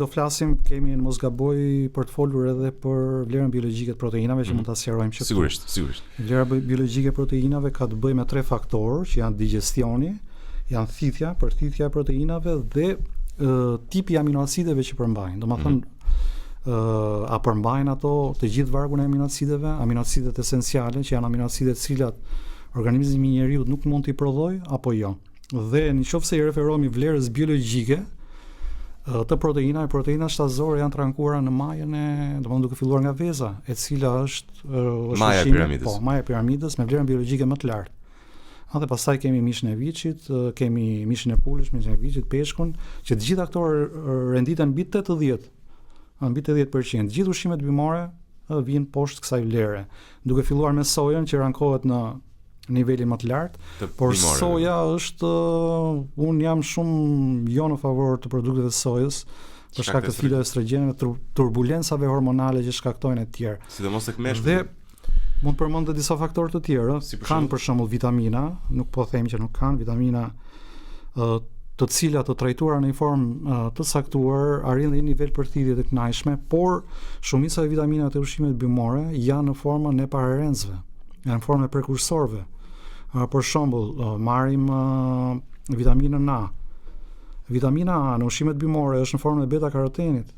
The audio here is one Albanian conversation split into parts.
Do flasim, kemi në mos gaboj për të folur edhe për vlerën biologjike të proteinave që mund ta sqarojmë që Sigurisht. Vlera biologjike e proteinave ka të bëjë me 3 faktorë që janë digestioni, janë thithja, përthithja e proteinave dhe tipi i aminoacideve që përmbajnë. Domethënë a përmbajnë ato të gjithë vargun e aminoacideve, aminoacidet esenciale që janë aminoacidet të cilat organizmi i njeriu nuk mund t'i prodhojë apo jo. Dhe nëse i referohemi vlerës biologjike të proteina shtatëzore janë të rankuara në majën domethënë duke filluar nga veza, e cila është maja e piramidës. Maja e piramidës me vlerën biologjike më të lartë. Dhe pastaj kemi mishin e viçit, kemi mishin e pulës, mishin e viçit, peshkun, që të gjitha këto renditen mbi 80%. Mbi 80%. Të gjithë ushqimet bimore vijnë poshtë kësaj vlere, duke filluar me sojën që rankohet në nivelin më të lartë, por soja është, unë jam shumë jo në favor të produkteve të sojës, për shkak të fitoestregjeneve, turbulencave hormonale që shkaktojnë e tjerë. Sidomos tek meshkujt. Dhe mund të përmend disa faktorë të tjerë, kanë për shembull vitamina, nuk po them që nuk kanë vitamina, të cilat të trajtuara në një formë të saktuar arrin dhe një nivel përthithje të kënaqshme, por shumica e vitaminave të ushqimeve bimore janë në formën e pararenzëve, janë në formën e prekursorëve. Për shembull, marrim vitaminën A. Vitamina A në ushqimet bimore është në formën e beta-karotenit.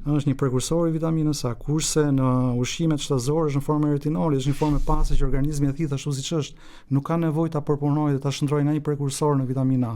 Është një prekursor i vitaminës A, kurse në ushqimet shtatëzore është në formë e retinolit, është një formë e pastë që organizmi e thith ashtu siç është, nuk ka nevojë ta përpunojë dhe ta shndrojë nga një prekursor në vitaminë A.